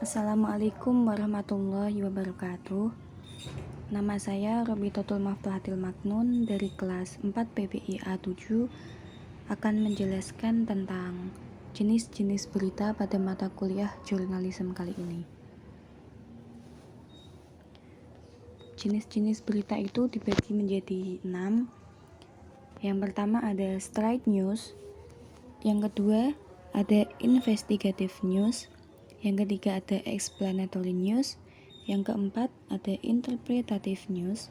Assalamualaikum warahmatullahi wabarakatuh. Nama saya Robitotul Maftuhatil Maknun dari kelas 4 PPI A7 akan menjelaskan tentang jenis-jenis berita pada mata kuliah jurnalisme kali ini. Jenis-jenis berita itu dibagi menjadi 6. Yang pertama ada straight news, yang kedua ada investigative news, yang ketiga ada explanatory news, yang keempat ada interpretative news,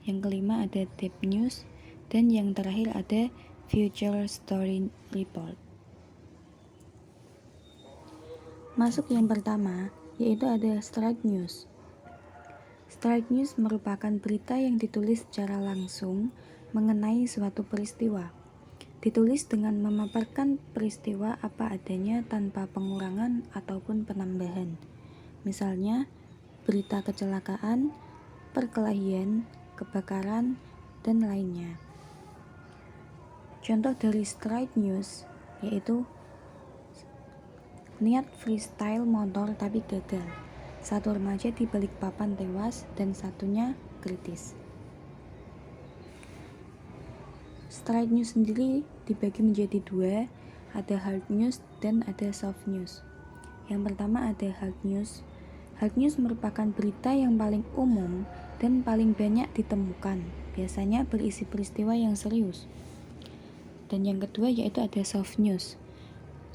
yang kelima ada deep news, dan yang terakhir ada future story report. Masuk yang pertama, yaitu ada straight news. Straight news merupakan berita yang ditulis secara langsung mengenai suatu peristiwa. Ditulis dengan memaparkan peristiwa apa adanya tanpa pengurangan ataupun penambahan. Misalnya, berita kecelakaan, perkelahian, kebakaran, dan lainnya. Contoh dari straight news yaitu niat freestyle motor tapi gagal. Satu remaja di Balikpapan tewas dan satunya kritis. Straight news sendiri dibagi menjadi 2, ada hard news dan ada soft news. Yang pertama ada hard news. Hard news merupakan berita yang paling umum dan paling banyak ditemukan, biasanya berisi peristiwa yang serius. Dan yang kedua yaitu ada soft news.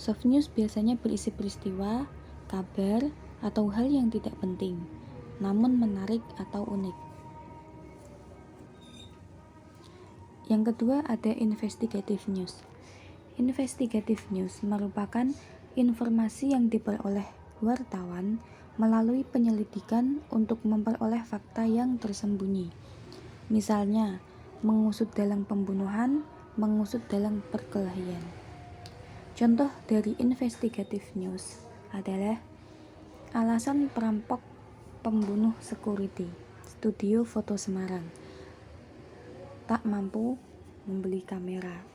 Soft news biasanya berisi peristiwa, kabar, atau hal yang tidak penting, namun menarik atau unik. Yang kedua ada investigative news. Investigative news merupakan informasi yang diperoleh wartawan melalui penyelidikan untuk memperoleh fakta yang tersembunyi. Misalnya, mengusut dalam pembunuhan, mengusut dalam perkelahian. Contoh dari investigative news adalah alasan perampok pembunuh security, studio foto Semarang, tak mampu membeli kamera.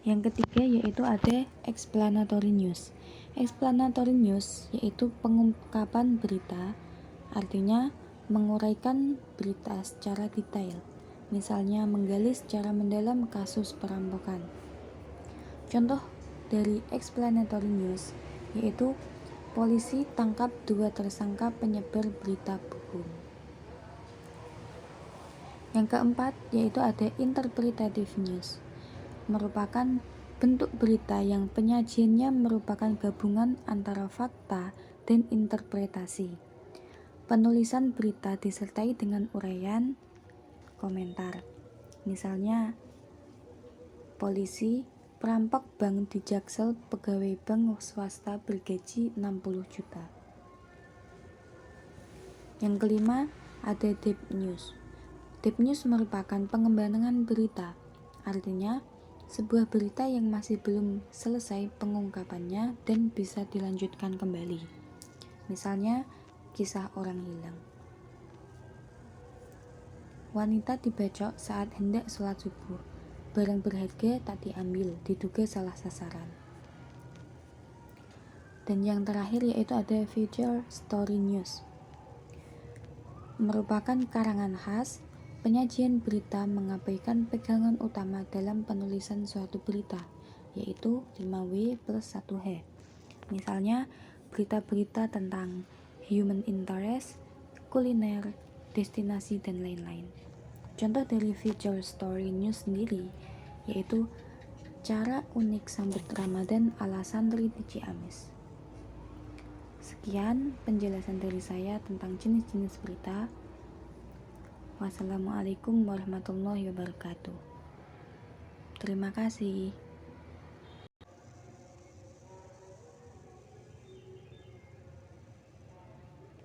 Yang ketiga yaitu ada explanatory news. Explanatory news yaitu pengungkapan berita, artinya menguraikan berita secara detail. Misalnya menggali secara mendalam kasus perampokan. Contoh dari explanatory news yaitu polisi tangkap 2 tersangka penyebar berita bohong. Yang keempat yaitu ada interpretative news, merupakan bentuk berita yang penyajiannya merupakan gabungan antara fakta dan interpretasi. Penulisan berita disertai dengan uraian, komentar. Misalnya, polisi, perampok bank di Jaksel, pegawai bank swasta bergaji 60 juta. Yang kelima, ada deep news. Deep news merupakan pengembangan berita, artinya sebuah berita yang masih belum selesai pengungkapannya dan bisa dilanjutkan kembali. Misalnya, kisah orang hilang. Wanita dibacok saat hendak sholat subuh. Barang berharga tak diambil, diduga salah sasaran. Dan yang terakhir yaitu ada future story news. Merupakan karangan khas penyajian berita mengabaikan pegangan utama dalam penulisan suatu berita, yaitu 5W plus 1H. Misalnya, berita-berita tentang human interest, kuliner, destinasi, dan lain-lain. Contoh dari future story news sendiri, yaitu cara unik sambut Ramadan ala santri di Ciamis. Sekian penjelasan dari saya tentang jenis-jenis berita. Wassalamualaikum warahmatullahi wabarakatuh. Terima kasih.